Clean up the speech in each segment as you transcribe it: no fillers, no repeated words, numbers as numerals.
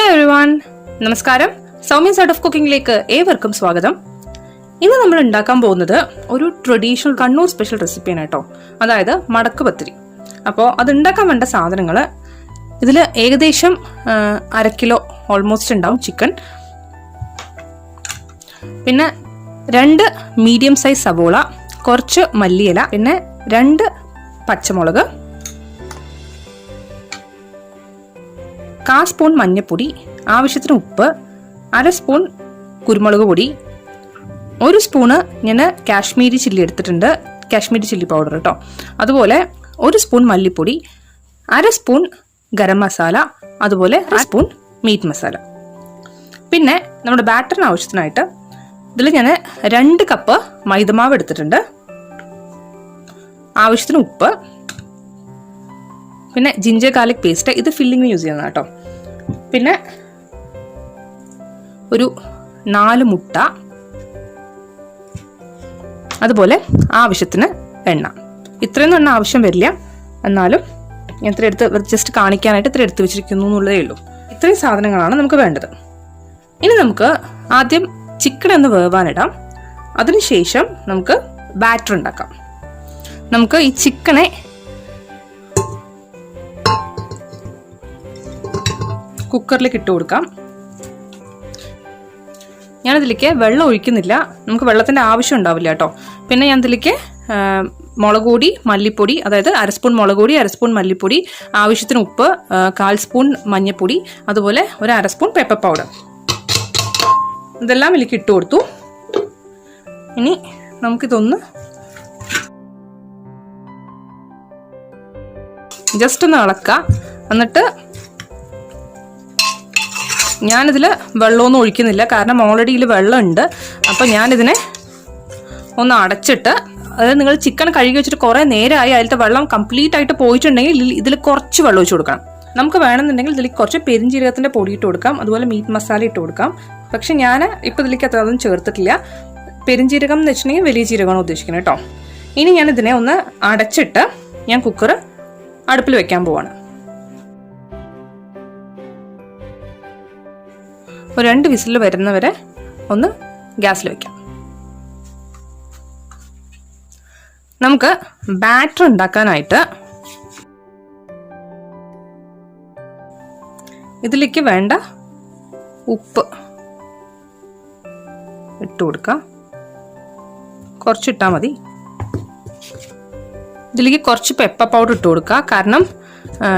everyone, നമസ്കാരം. Soumya's art of കുക്കിംഗിലേക്ക് ഏവർക്കും സ്വാഗതം. ഇന്ന് നമ്മൾ ഉണ്ടാക്കാൻ പോകുന്നത് ഒരു ട്രഡീഷണൽ കണ്ണൂർ സ്പെഷ്യൽ റെസിപ്പിയാണ് കേട്ടോ. അതായത് മടക്ക് പത്തിരി. അപ്പോൾ അത് ഉണ്ടാക്കാൻ വേണ്ട സാധനങ്ങൾ ഇതിൽ ഏകദേശം 1/2 കിലോ ഓൾമോസ്റ്റ് ഉണ്ടാവും ചിക്കൻ, പിന്നെ 2 മീഡിയം സൈസ് സവോള, കുറച്ച് മല്ലിയില, പിന്നെ 2 പച്ചമുളക്, 1/4 സ്പൂൺ മഞ്ഞൾപ്പൊടി, ആവശ്യത്തിന് ഉപ്പ്, 1/2 സ്പൂൺ കുരുമുളക് പൊടി, 1 സ്പൂണ് ഞാൻ കാശ്മീരി ചില്ലി എടുത്തിട്ടുണ്ട്, കാശ്മീരി ചില്ലി പൗഡർ കേട്ടോ. അതുപോലെ 1 സ്പൂൺ മല്ലിപ്പൊടി, 1/2 സ്പൂൺ ഗരം മസാല, അതുപോലെ 1 സ്പൂൺ മീറ്റ് മസാല. പിന്നെ നമ്മുടെ ബാറ്ററിന് ആവശ്യത്തിനായിട്ട് ഇതിൽ ഞാൻ 2 കപ്പ് മൈദമാവ് എടുത്തിട്ടുണ്ട്, ആവശ്യത്തിന് ഉപ്പ്, പിന്നെ ജിഞ്ചർ ഗാർലിക് പേസ്റ്റ്, ഇത് ഫില്ലിങ്ങിന് യൂസ് ചെയ്യുന്നത് കേട്ടോ. പിന്നെ ഒരു 4 മുട്ട, അതുപോലെ ആവശ്യത്തിന് എണ്ണ. ഇത്രയൊന്നും എണ്ണ ആവശ്യം വരില്ല, എന്നാലും ഞാൻ ഇത്ര എടുത്ത് ജസ്റ്റ് കാണിക്കാനായിട്ട് ഇത്ര എടുത്ത് വെച്ചിരിക്കുന്നു എന്നുള്ളതേ ഉള്ളൂ. ഇത്രയും സാധനങ്ങളാണ് നമുക്ക് വേണ്ടത്. ഇനി നമുക്ക് ആദ്യം ചിക്കൻ ഒന്ന് വേവാനിടാം. അതിനുശേഷം നമുക്ക് ബാറ്റർ ഉണ്ടാക്കാം. നമുക്ക് ഈ ചിക്കനെ കുക്കറിലേക്ക് ഇട്ട് കൊടുക്കാം. ഞാനിതിലേക്ക് വെള്ളം ഒഴിക്കുന്നില്ല, നമുക്ക് വെള്ളത്തിൻ്റെ ആവശ്യം ഉണ്ടാവില്ല കേട്ടോ. പിന്നെ ഞാൻ ഇതിലേക്ക് മുളക് പൊടി, മല്ലിപ്പൊടി, അതായത് 1/2 സ്പൂൺ മുളക് പൊടി, 1/2 സ്പൂൺ മല്ലിപ്പൊടി, ആവശ്യത്തിന് ഉപ്പ്, 1/4 സ്പൂൺ മഞ്ഞൾപ്പൊടി, അതുപോലെ ഒരു 1/2 സ്പൂൺ പെപ്പർ പൗഡർ, ഇതെല്ലാം ഇതിലേക്ക് ഇട്ട് കൊടുത്തു. ഇനി നമുക്കിതൊന്ന് ജസ്റ്റ് ഒന്ന് ഇളക്കാം. എന്നിട്ട് ഞാനിതിൽ വെള്ളമൊന്നും ഒഴിക്കുന്നില്ല, കാരണം ഓൾറെഡി ഇതിൽ വെള്ളമുണ്ട്. അപ്പം ഞാനിതിനെ ഒന്ന് അടച്ചിട്ട്, അതായത് നിങ്ങൾ ചിക്കൻ കഴുകി വെച്ചിട്ട് കുറേ നേരമായി അതിലത്തെ വെള്ളം കംപ്ലീറ്റ് ആയിട്ട് പോയിട്ടുണ്ടെങ്കിൽ ഇതിൽ കുറച്ച് വെള്ളം ഒഴിച്ച് കൊടുക്കണം. നമുക്ക് വേണമെന്നുണ്ടെങ്കിൽ ഇതിൽ കുറച്ച് പെരിഞ്ജീരകത്തിൻ്റെ പൊടി ഇട്ട് കൊടുക്കാം, അതുപോലെ മീറ്റ് മസാല ഇട്ട് കൊടുക്കാം. പക്ഷെ ഞാൻ ഇപ്പോൾ ഇതിലേക്ക് അതൊന്നും ചേർത്തിട്ടില്ല. പെരിഞ്ജീരകം എന്ന് വെച്ചിട്ടുണ്ടെങ്കിൽ വലിയ ജീരകമാണ് ഉദ്ദേശിക്കുന്നത് കേട്ടോ. ഇനി ഞാൻ ഇതിനെ ഒന്ന് അടച്ചിട്ട് ഞാൻ കുക്കർ അടുപ്പിൽ വെക്കാൻ പോവാണ്. ഒരു 2 വിസിൽ വരുന്നവരെ ഒന്ന് ഗ്യാസിൽ വെക്കാം. നമുക്ക് ബാറ്റർ ഉണ്ടാക്കാനായിട്ട് ഇതിലേക്ക് വേണ്ട ഉപ്പ് ഇട്ട് കൊടുക്കാം. കുറച്ചിട്ടാൽ മതി. ഇതിലേക്ക് കുറച്ച് പെപ്പർ പൗഡർ ഇട്ട് കൊടുക്കുക, കാരണം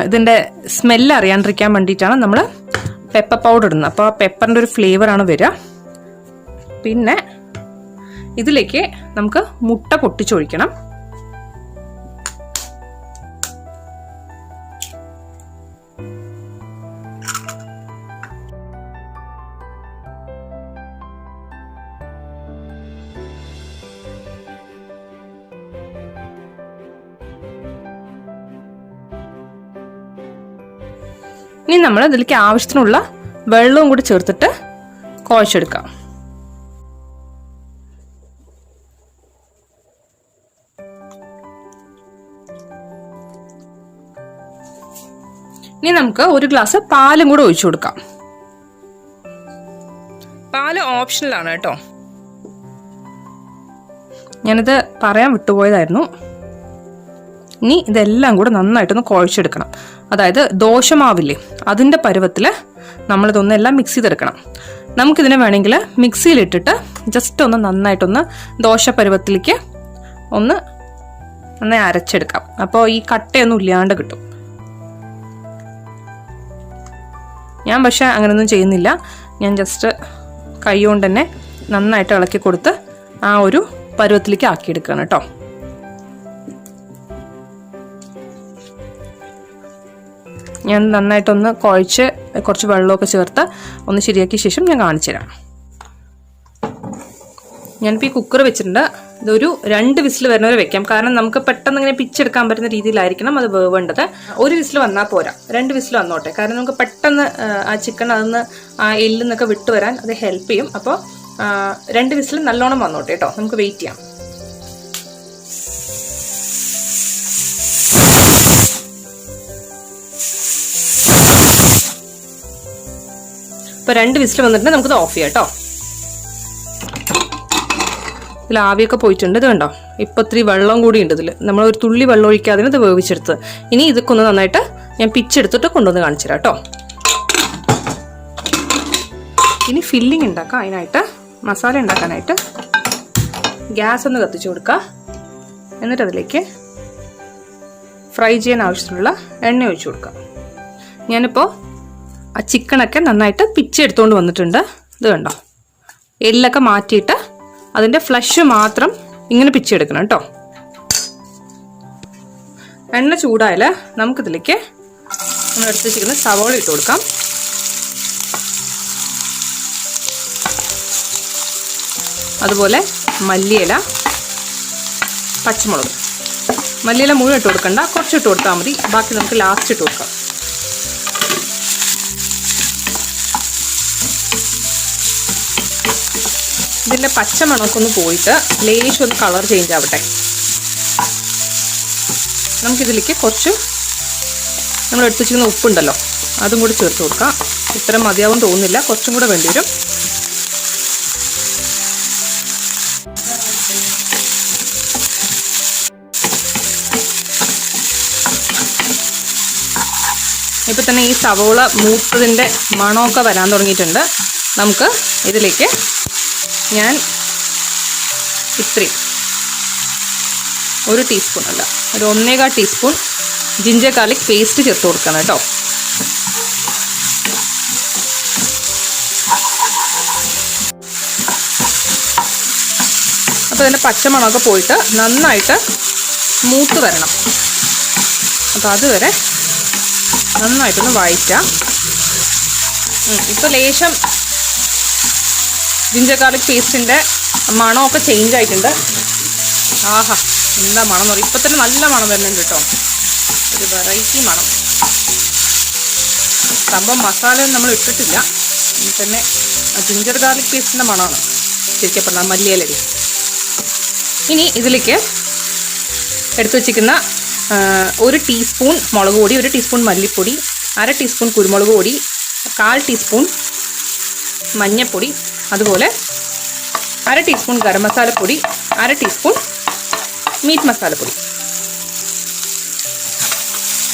ഇതിൻ്റെ സ്മെല്ല് അറിയാണ്ടിരിക്കാൻ വേണ്ടിയിട്ടാണ് നമ്മൾ പെപ്പർ പൗഡർ ഇടുന്നത്. അപ്പോൾ ആ പെപ്പറിൻ്റെ ഒരു ഫ്ലേവറാണ് വരിക. പിന്നെ ഇതിലേക്ക് നമുക്ക് മുട്ട പൊട്ടിച്ചൊഴിക്കണം. ഇനി നമ്മൾ ഇതിലേക്ക് ആവശ്യത്തിനുള്ള വെള്ളവും കൂടി ചേർത്തിട്ട് കുഴച്ചെടുക്കാം. ഇനി നമുക്ക് 1 ഗ്ലാസ് പാലും കൂടെ ഒഴിച്ചു കൊടുക്കാം. പാല് ഓപ്ഷണലാണ് കേട്ടോ, ഞാനിത് പറയാൻ വിട്ടുപോയതായിരുന്നു. ഇനി ഇതെല്ലാം കൂടെ നന്നായിട്ടൊന്ന് കുഴച്ചെടുക്കണം. അതായത് ദോശമാവില്ലേ, അതിൻ്റെ പരുവത്തിൽ നമ്മളിതൊന്നെല്ലാം മിക്സ് ചെയ്തെടുക്കണം. നമുക്കിതിനെ വേണമെങ്കിൽ മിക്സിയിലിട്ടിട്ട് ജസ്റ്റ് ഒന്ന് നന്നായിട്ടൊന്ന് ദോശ പരുവത്തിലേക്ക് ഒന്ന് നന്നായി അരച്ചെടുക്കാം. അപ്പോൾ ഈ കട്ടയൊന്നും ഇല്ലാണ്ട് കിട്ടും. ഞാൻ പക്ഷെ അങ്ങനെയൊന്നും ചെയ്യുന്നില്ല. ഞാൻ ജസ്റ്റ് കൈ കൊണ്ട് തന്നെ നന്നായിട്ട് ഇളക്കി കൊടുത്ത് ആ ഒരു പരുവത്തിലേക്ക് ആക്കിയെടുക്കുകയാണ് കേട്ടോ. ഞാൻ നന്നായിട്ടൊന്ന് കുഴച്ച് കുറച്ച് വെള്ളമൊക്കെ ചേർത്ത് ഒന്ന് ശരിയാക്കിയ ശേഷം ഞാൻ കാണിച്ചു തരാം. ഞാനിപ്പോൾ ഈ കുക്കർ വെച്ചിട്ടുണ്ട്. ഇതൊരു 2 വിസിൽ വരുന്നവരെ വെക്കാം, കാരണം നമുക്ക് പെട്ടെന്ന് ഇങ്ങനെ പിച്ചെടുക്കാൻ പറ്റുന്ന രീതിയിലായിരിക്കണം അത് വേവേണ്ടത്. 1 വിസിൽ വന്നാൽ പോരാ, 2 വിസിൽ വന്നോട്ടെ, കാരണം നമുക്ക് പെട്ടെന്ന് ആ ചിക്കൻ അതിന്ന് ആ എല്ലിന്നൊക്കെ വിട്ടു വരാൻ അത് ഹെൽപ്പ് ചെയ്യും. അപ്പോൾ 2 വിസിൽ നല്ലോണം വന്നോട്ടെ കേട്ടോ. നമുക്ക് വെയിറ്റ് ചെയ്യാം. ഇപ്പോൾ 2 വിസിൽ വന്നിട്ടുണ്ട്. നമുക്കിത് ഓഫ് ചെയ്യാം കേട്ടോ. ഇതിൽ ആവിയൊക്കെ പോയിട്ടുണ്ട്. ഇത് കണ്ടോ, ഇപ്പം ഇത്തിരി വെള്ളം കൂടി ഉണ്ട് ഇതിൽ. നമ്മളൊരു തുള്ളി വെള്ളം ഒഴിക്കാതെ ഇത് വേവിച്ചെടുത്ത്. ഇനി ഇതൊക്കെ ഒന്ന് നന്നായിട്ട് ഞാൻ പിച്ചെടുത്തിട്ട് കൊണ്ടുവന്ന് കാണിച്ചു തരാം കേട്ടോ. ഇനി ഫില്ലിംഗ് ഉണ്ടാക്കാം. അതിനായിട്ട് മസാല ഉണ്ടാക്കാനായിട്ട് ഗ്യാസ് ഒന്ന് കത്തിച്ചു കൊടുക്കുക. എന്നിട്ട് അതിലേക്ക് ഫ്രൈ ചെയ്യാൻ ആവശ്യത്തിനുള്ള എണ്ണ ഒഴിച്ചു കൊടുക്കാം. ഞാനിപ്പോൾ ആ ചിക്കനൊക്കെ നന്നായിട്ട് പിച്ചെടുത്തുകൊണ്ട് വന്നിട്ടുണ്ട്. ഇത് കണ്ടോ, എല്ലൊക്കെ മാറ്റിയിട്ട് അതിൻ്റെ ഫ്ലഷ് മാത്രം ഇങ്ങനെ പിച്ചെടുക്കണം കേട്ടോ. എണ്ണ ചൂടായാൽ നമുക്കിതിലേക്ക് നമ്മൾ എടുത്ത് വെച്ചിരിക്കുന്ന സവോള ഇട്ട് കൊടുക്കാം. അതുപോലെ മല്ലിയില, പച്ചമുളക്. മല്ലിയില മുഴുവൻ ഇട്ട് കൊടുക്കണ്ട, കുറച്ച് ഇട്ട് കൊടുത്താൽ മതി. ബാക്കി നമുക്ക് ലാസ്റ്റ് ഇട്ട് കൊടുക്കാം. ഇതിൻ്റെ പച്ചമണമൊക്കെ ഒന്ന് പോയിട്ട് ലേശം ഒന്ന് കളർ ചേഞ്ച് ആവട്ടെ. നമുക്കിതിലേക്ക് കുറച്ച് നമ്മൾ എടുത്ത് വെച്ചിരിക്കുന്ന ഉപ്പുണ്ടല്ലോ, അതും കൂടി ചേർത്ത് കൊടുക്കാം. ഇത്ര മതിയാവും തോന്നുന്നില്ല, കുറച്ചും കൂടെ വേണ്ടി വരും. ഇപ്പം തന്നെ ഈ സവോള മൂത്തതിൻ്റെ മണമൊക്കെ വരാൻ തുടങ്ങിയിട്ടുണ്ട്. നമുക്ക് ഇതിലേക്ക് ഞാൻ ഇത്രയും 1 ടീസ്പൂൺ അല്ല, ഒരു 1.25 ടീസ്പൂൺ ജിഞ്ചർ ഗാർലിക് പേസ്റ്റ് ചേർത്ത് കൊടുക്കണം കേട്ടോ. അപ്പോൾ അതിൻ്റെ പച്ചമണമൊക്കെ പോയിട്ട് നന്നായിട്ട് മൂത്ത് വരണം. അപ്പോൾ അതുവരെ നന്നായിട്ടൊന്ന് വഴറ്റാം. ഇപ്പോൾ ലേശം ജിഞ്ചർ ഗാർലിക് പേസ്റ്റിൻ്റെ മണമൊക്കെ ചേഞ്ച് ആയിട്ടുണ്ട്. ആഹാ, എന്താ മണം എന്ന് പറയും. ഇപ്പം തന്നെ നല്ല മണം വരുന്നുണ്ട് കേട്ടോ, ഒരു വെറൈറ്റി മണം. സംഭവം മസാല നമ്മൾ ഇട്ടിട്ടില്ല, ഇനി തന്നെ ജിഞ്ചർ ഗാർലിക് പേസ്റ്റിൻ്റെ മണമാണ് ശരിക്കും പറഞ്ഞാൽ, മല്ലിയിലടി. ഇനി ഇതിലേക്ക് എടുത്തു വച്ചിരിക്കുന്ന 1 ടീസ്പൂൺ മുളക് പൊടി, 1 ടീസ്പൂൺ മല്ലിപ്പൊടി, 1/2 ടീസ്പൂൺ കുരുമുളക് പൊടി, 1/4 ടീസ്പൂൺ മഞ്ഞൾപ്പൊടി, അതുപോലെ 1/2 ടീസ്പൂൺ ഗരം മസാലപ്പൊടി, 1/2 ടീസ്പൂൺ മീറ്റ് മസാലപ്പൊടി.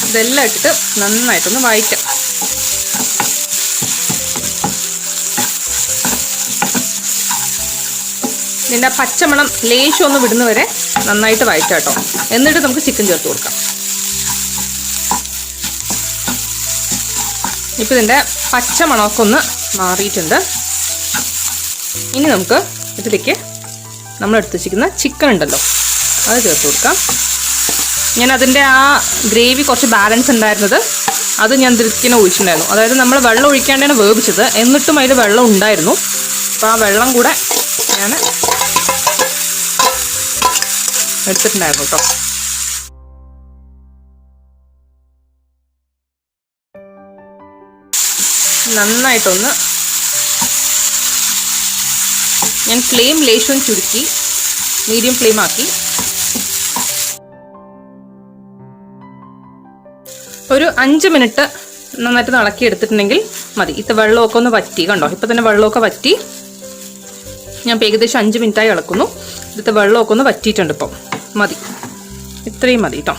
ഇതെല്ലാം ഇട്ടിട്ട് നന്നായിട്ടൊന്ന് വഴറ്റാം. ഇതിൻ്റെ പച്ചമണം ലേശം ഒന്ന് വിടുന്നവരെ നന്നായിട്ട് വഴറ്റാം കേട്ടോ. എന്നിട്ട് നമുക്ക് ചിക്കൻ ചേർത്ത് കൊടുക്കാം. ഇപ്പം ഇതിൻ്റെ പച്ചമണമൊക്കെ ഒന്ന് മാറിയിട്ടുണ്ട്. ഇനി നമുക്ക് ഇതിലേക്ക് നമ്മൾ എടുത്ത് വെച്ചിരിക്കുന്ന ചിക്കൻ ഉണ്ടല്ലോ, അത് ചേർത്ത് കൊടുക്കാം. ഞാൻ അതിൻ്റെ ആ ഗ്രേവി കുറച്ച് ബാലൻസ് ഉണ്ടായിരുന്നത് അത് ഞാൻ ഇതിലേക്ക് ഒഴിച്ചിട്ടുണ്ടായിരുന്നു. അതായത് നമ്മൾ വെള്ളം ഒഴിക്കാണ്ടാണ് വേവിച്ചത്, എന്നിട്ടും അതിൽ വെള്ളം ഉണ്ടായിരുന്നു. അപ്പോൾ ആ വെള്ളം കൂടെ ഞാൻ എടുത്തിട്ടുണ്ടായിരുന്നു കേട്ടോ. നന്നായിട്ടൊന്ന് ഞാൻ ഫ്ലെയിം ലേശം ചുരുക്കി മീഡിയം ഫ്ലെയിം ആക്കി ഒരു 5 മിനിറ്റ് നന്നായിട്ട് ഇളക്കി എടുത്തിട്ടുണ്ടെങ്കിൽ മതി. ഇത് വെള്ളമൊക്കെ ഒന്ന് വറ്റി, കണ്ടോ ഇപ്പം തന്നെ വെള്ളമൊക്കെ വറ്റി. ഞാൻ ഏകദേശം 5 മിനിറ്റായി ഇളക്കുന്നു. ഇതിത്തെ വെള്ളമൊക്കെ ഒന്ന് വറ്റിയിട്ടുണ്ട്. ഇപ്പം മതി, ഇത്രയും മതി കേട്ടോ.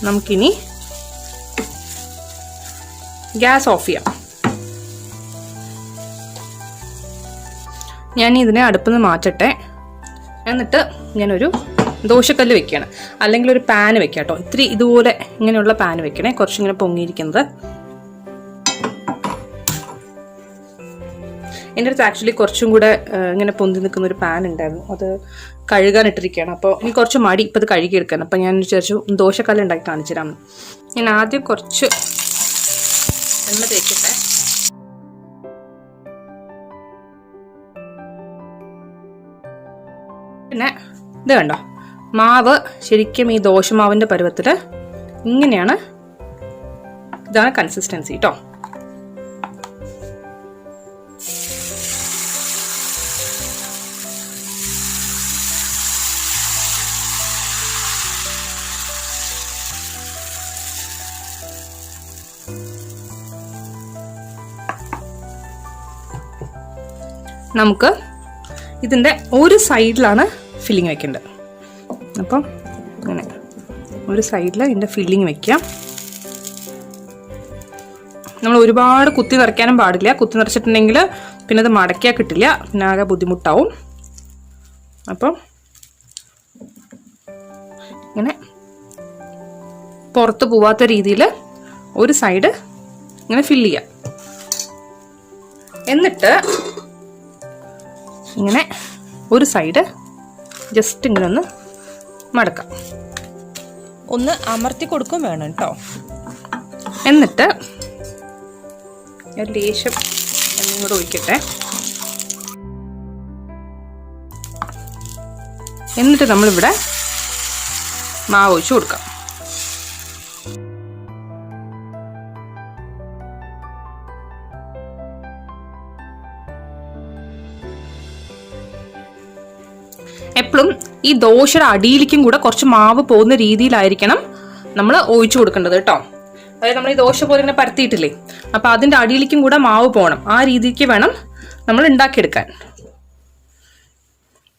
നമുക്കിനി ഗ്യാസ് ഓഫ് ചെയ്യാം. ഞാൻ ഇതിനെ അടുപ്പിൽ നിന്ന് മാറ്റട്ടെ. എന്നിട്ട് ഞാനൊരു ദോശക്കല്ല് വെക്കുകയാണ്, അല്ലെങ്കിൽ ഒരു പാന് വെക്കാം കേട്ടോ. ഇത്തിരി ഇതുപോലെ ഇങ്ങനെയുള്ള പാന് വെക്കണേ, കുറച്ചിങ്ങനെ പൊങ്ങിയിരിക്കുന്നത്. എൻ്റെ അടുത്ത് ആക്ച്വലി കുറച്ചും കൂടെ ഇങ്ങനെ പൊന്തി നിൽക്കുന്ന ഒരു പാൻ ഉണ്ടായിരുന്നു, അത് കഴുകാനിട്ടിരിക്കുകയാണ്. അപ്പോൾ ഇനി കുറച്ച് മടി ഇപ്പം അത് കഴുകിയെടുക്കാൻ. അപ്പം ഞാൻ വിചാരിച്ചു ദോശക്കല്ല് ഉണ്ടാക്കി കാണിച്ചു തരാം. ഞാൻ ആദ്യം കുറച്ച് എണ്ണ തേക്കട്ടെ. പിന്നെ ഇത് കണ്ടോ, മാവ് ശരിക്കും ഈ ദോശമാവിൻ്റെ പരുവത്തിൽ ഇങ്ങനെയാണ്. ഇതാണ് കൺസിസ്റ്റൻസി കേട്ടോ. നമുക്ക് ഇതിൻ്റെ ഒരു സൈഡിലാണ് ഫില്ലിങ് വെക്കേണ്ടത്. അപ്പം ഇങ്ങനെ ഒരു സൈഡിൽ ഇതിൻ്റെ ഫില്ലിങ് വയ്ക്കാം. നമ്മൾ ഒരുപാട് കുത്തി നിറയ്ക്കാനും പാടില്ല. കുത്തി നിറച്ചിട്ടുണ്ടെങ്കിൽ പിന്നെ അത് മടക്കിയാൽ കിട്ടില്ല, പിന്നെ ആകെ ബുദ്ധിമുട്ടാവും. അപ്പം ഇങ്ങനെ പുറത്ത് പോവാത്ത രീതിയിൽ ഒരു സൈഡ് ഇങ്ങനെ ഫില്ല് ചെയ്യാം. എന്നിട്ട് ഇങ്ങനെ ഒരു സൈഡ് ജസ്റ്റ് ഇങ്ങനെ ഒന്ന് മടക്കാം. ഒന്ന് അമർത്തി കൊടുക്കും വേണം കേട്ടോ. എന്നിട്ട് ലേശം എണ്ണയും കൂടെ ഒഴിക്കട്ടെ. എന്നിട്ട് നമ്മളിവിടെ മാവ് ഒഴിച്ച് കൊടുക്കാം. എപ്പോഴും ഈ ദോശയുടെ അടിയിലേക്കും കൂടെ കുറച്ച് മാവ് പോകുന്ന രീതിയിലായിരിക്കണം നമ്മൾ ഒഴിച്ചു കൊടുക്കേണ്ടത് കേട്ടോ. അതായത് നമ്മൾ ഈ ദോശ പോലെ ഇങ്ങനെ പരത്തിയിട്ടില്ലേ, അപ്പം അതിൻ്റെ അടിയിലേക്കും കൂടെ മാവ് പോകണം. ആ രീതിക്ക് വേണം നമ്മൾ ഉണ്ടാക്കിയെടുക്കാൻ.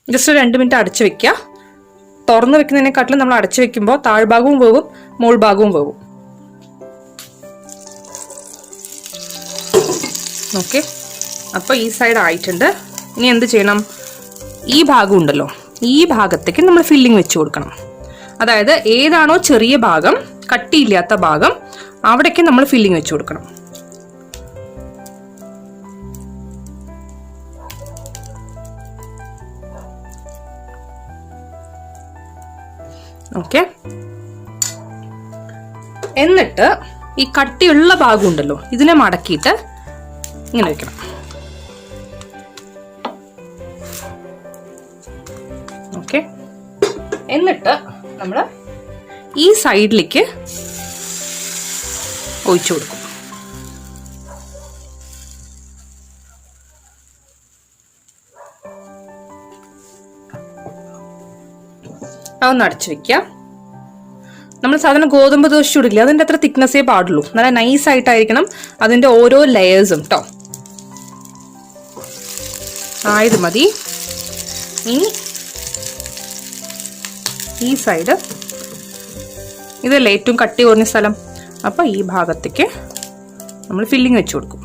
ജസ്റ്റ് ഒരു 2 മിനിറ്റ് അടച്ചു വെക്കുക. തുറന്നു വെക്കുന്നതിനെക്കാട്ടിലും നമ്മൾ അടച്ചു വെക്കുമ്പോൾ താഴ്ഭാഗവും വേവും മോൾ ഭാഗവും വേവും. ഓക്കെ, അപ്പോൾ ഈ സൈഡ് ആയിട്ടുണ്ട്. ഇനി എന്ത് ചെയ്യണം? ഈ ഭാഗം ഉണ്ടല്ലോ, ഈ ഭാഗത്തേക്ക് നമ്മൾ ഫില്ലിങ് വെച്ച് കൊടുക്കണം. അതായത് ഏതാണോ ചെറിയ ഭാഗം, കട്ടിയില്ലാത്ത ഭാഗം, അവിടേക്ക് നമ്മൾ ഫില്ലിങ് വെച്ച് കൊടുക്കണം. ഓക്കെ, എന്നിട്ട് ഈ കട്ടിയുള്ള ഭാഗം ഉണ്ടല്ലോ, ഇതിനെ മടക്കിയിട്ട് ഇങ്ങനെ വെക്കണം. ഓക്കെ, എന്നിട്ട് നമ്മൾ ഈ സൈഡിലേക്ക് ഒഴിച്ചു കൊടുക്കും. അതൊന്ന് അടച്ചു വെക്കുക. നമ്മൾ സാധാരണ ഗോതമ്പ് ദോശ ചുടില്ല, അതിൻ്റെ അത്ര തിക്നെസ്സേ പാടുള്ളൂ. നല്ല നൈസായിട്ടായിരിക്കണം അതിൻ്റെ ഓരോ ലെയേഴ്സും കേട്ടോ. ആയത് മതി. ഇനി ഈ സൈഡ്, ഇതല്ലേ ഏറ്റവും കട്ടി കുറഞ്ഞ സ്ഥലം, അപ്പോൾ ഈ ഭാഗത്തേക്ക് നമ്മൾ ഫില്ലിങ് വെച്ച് കൊടുക്കും.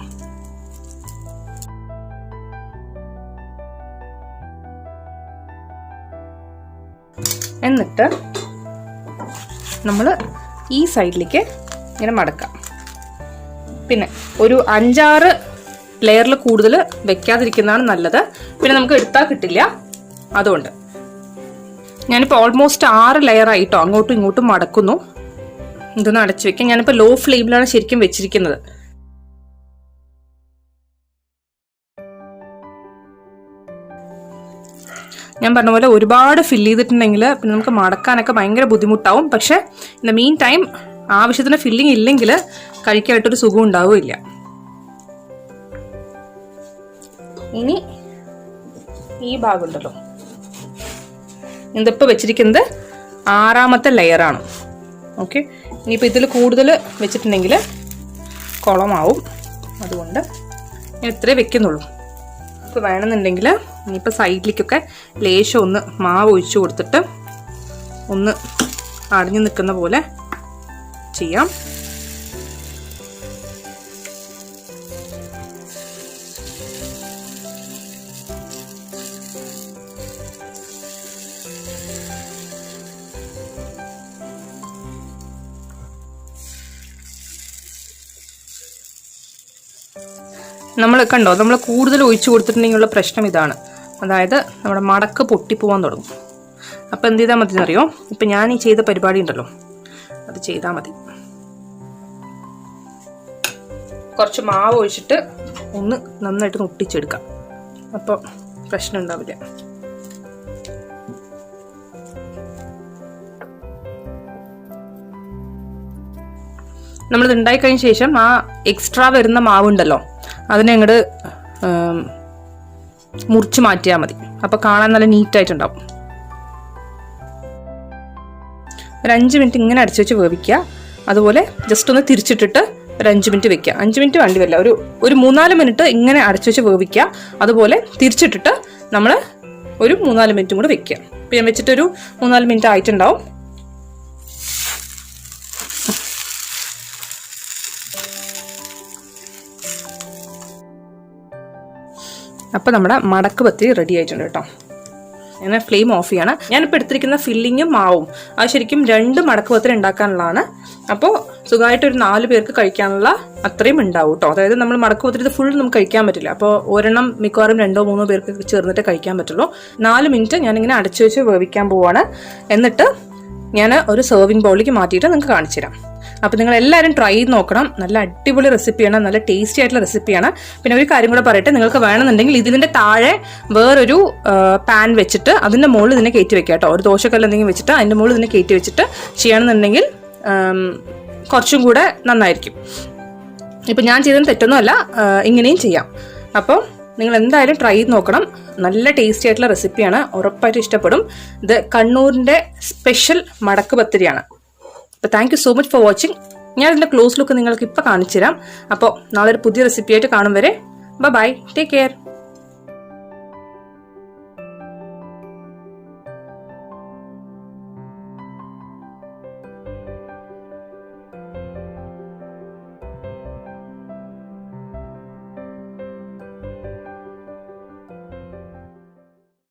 എന്നിട്ട് നമ്മൾ ഈ സൈഡിലേക്ക് ഇങ്ങനെ മടക്കാം. പിന്നെ ഒരു 5-6 ലെയറിൽ കൂടുതൽ വെക്കാതിരിക്കുന്നതാണ് നല്ലത്. പിന്നെ നമുക്ക് എടുത്താൽ കിട്ടില്ല. അതുകൊണ്ട് ഞാനിപ്പോൾ ഓൾമോസ്റ്റ് 6 ലെയർ ആയിട്ടോ അങ്ങോട്ടും ഇങ്ങോട്ടും മടക്കുന്നു. ഇതൊന്ന് അടച്ചു വെക്കാം. ഞാനിപ്പോൾ ലോ ഫ്ലെയിമിലാണ് ശരിക്കും വെച്ചിരിക്കുന്നത്. ഞാൻ പറഞ്ഞ പോലെ ഒരുപാട് ഫില്ല് ചെയ്തിട്ടുണ്ടെങ്കിൽ പിന്നെ നമുക്ക് മടക്കാനൊക്കെ ഭയങ്കര ബുദ്ധിമുട്ടാവും. പക്ഷെ ഇൻ ദ മീൻ ടൈം ആവശ്യത്തിന് ഫില്ലിങ് ഇല്ലെങ്കിൽ കഴിക്കാനായിട്ടൊരു സുഖം ഉണ്ടാവില്ല. ഇനി ഈ ഭാഗം ഉണ്ടല്ലോ, ഇതിപ്പോൾ വെച്ചിരിക്കുന്നത് 6ാമത്തെ ലെയറാണ്. ഓക്കെ, ഇനിയിപ്പോൾ ഇതിൽ കൂടുതൽ വെച്ചിട്ടുണ്ടെങ്കിൽ കുളമാവും. അതുകൊണ്ട് ഞാൻ ഇത്രേ വെക്കുന്നുള്ളൂ. അപ്പോൾ വേണമെന്നുണ്ടെങ്കിൽ ഇനിയിപ്പോൾ സൈഡിലേക്കൊക്കെ ലേശം ഒന്ന് മാവ് ഒഴിച്ചു കൊടുത്തിട്ട് ഒന്ന് അടഞ്ഞു നിൽക്കുന്ന പോലെ ചെയ്യാം. നമ്മൾ കണ്ടോ, നമ്മൾ കൂടുതൽ ഒഴിച്ചു കൊടുത്തിട്ടുണ്ടെങ്കിലുള്ള പ്രശ്നം ഇതാണ്. അതായത് നമ്മുടെ മടക്ക് പൊട്ടിപ്പോവാൻ തുടങ്ങും. അപ്പോൾ എന്ത് ചെയ്താൽ മതി എന്നറിയോ? ഇപ്പം ഞാൻ ഈ ചെയ്ത പരിപാടി ഉണ്ടല്ലോ, അത് ചെയ്താൽ മതി. കുറച്ച് മാവ് ഒഴിച്ചിട്ട് ഒന്ന് നന്നായിട്ട് ഒട്ടിച്ചെടുക്കാം. അപ്പോൾ പ്രശ്നം ഉണ്ടാവില്ല. നമ്മളിത് ഉണ്ടായിക്കഴിഞ്ഞ ശേഷം ആ എക്സ്ട്രാ വരുന്ന മാവുണ്ടല്ലോ, അതിനെ അങ്ങോട്ട് മുറിച്ച് മാറ്റിയാൽ മതി. അപ്പോൾ കാണാൻ നല്ല നീറ്റായിട്ടുണ്ടാവും. ഒരു 5 മിനിറ്റ് ഇങ്ങനെ അടച്ചു വെച്ച് വേവിക്കുക. അതുപോലെ ജസ്റ്റ് ഒന്ന് തിരിച്ചിട്ടിട്ട് ഒരു 5 മിനിറ്റ് വെക്കുക. 5 മിനിറ്റ് വേണ്ടി വരില്ല, ഒരു 3-4 മിനിറ്റ് ഇങ്ങനെ അടച്ചു വെച്ച് വേവിക്കുക. അതുപോലെ തിരിച്ചിട്ടിട്ട് നമ്മൾ ഒരു 3-4 മിനിറ്റും കൂടെ വെക്കുക. ഇപ്പം ഞാൻ വെച്ചിട്ടൊരു 3-4 മിനിറ്റ് ആയിട്ടുണ്ടാവും. അപ്പോൾ നമ്മുടെ മടക്ക് പത്തിരി റെഡി ആയിട്ടുണ്ട് കേട്ടോ. ഞാൻ ഫ്ലെയിം ഓഫ് ചെയ്യാണ്. ഞാനിപ്പോൾ എടുത്തിരിക്കുന്ന ഫില്ലിങ്ങും മാവും അത് ശരിക്കും 2 മടക്ക് പത്തിരി ഉണ്ടാക്കാനുള്ളതാണ്. അപ്പോൾ സുഖമായിട്ട് ഒരു 4 പേർക്ക് കഴിക്കാനുള്ള അത്രയും ഉണ്ടാവും കേട്ടോ. അതായത് നമ്മൾ മടക്ക് പത്തിരി ഇത് ഫുൾ നമുക്ക് കഴിക്കാൻ പറ്റില്ല. അപ്പോൾ ഒരെണ്ണം മിക്കവാറും 2-3 പേർക്ക് ചേർന്നിട്ട് കഴിക്കാൻ പറ്റുള്ളൂ. 4 മിനിറ്റ് ഞാനിങ്ങനെ അടച്ചു വെച്ച് വേവിക്കാൻ പോവാണ്. എന്നിട്ട് ഞാൻ ഒരു സെർവിങ് ബൗളിലേക്ക് മാറ്റിയിട്ട് നിങ്ങൾക്ക് കാണിച്ചു തരാം. അപ്പോൾ നിങ്ങൾ എല്ലാവരും ട്രൈ ചെയ്ത് നോക്കണം. നല്ല അടിപൊളി റെസിപ്പിയാണ്, നല്ല ടേസ്റ്റി ആയിട്ടുള്ള റെസിപ്പിയാണ്. പിന്നെ ഒരു കാര്യം കൂടെ പറയട്ടെ, നിങ്ങൾക്ക് വേണമെന്നുണ്ടെങ്കിൽ ഇതിന്റെ താഴെ വേറൊരു പാൻ വെച്ചിട്ട് അതിന്റെ മുകളിൽ ഇതിനെ കയറ്റി വെക്കാം കേട്ടോ. ഒരു ദോശക്കല്ല് എന്തെങ്കിലും വെച്ചിട്ട് അതിന്റെ മുകളിൽ ഇതിനെ കയറ്റി വെച്ചിട്ട് ചെയ്യണമെന്നുണ്ടെങ്കിൽ കുറച്ചും കൂടെ നന്നായിരിക്കും. ഇപ്പം ഞാൻ ചെയ്തതിന് തെറ്റൊന്നുമല്ല, ഇങ്ങനെയും ചെയ്യാം. അപ്പോൾ നിങ്ങൾ എന്തായാലും ട്രൈ ചെയ്ത് നോക്കണം. നല്ല ടേസ്റ്റി ആയിട്ടുള്ള റെസിപ്പിയാണ്, ഉറപ്പായിട്ട് ഇഷ്ടപ്പെടും. ഇത് കണ്ണൂരിന്റെ സ്പെഷ്യൽ മടക്ക് പത്തിരിയാണ്. അപ്പോൾ thank you so much for watching. ഞാൻ ഇതിൻ്റെ ക്ലോസ് ലുക്ക് നിങ്ങൾക്ക് ഇപ്പോൾ കാണിച്ചു തരാം. അപ്പോൾ നാളെ ഒരു പുതിയ റെസിപ്പിയായിട്ട് കാണും വരെ ബൈ, ടേക്ക് കെയർ.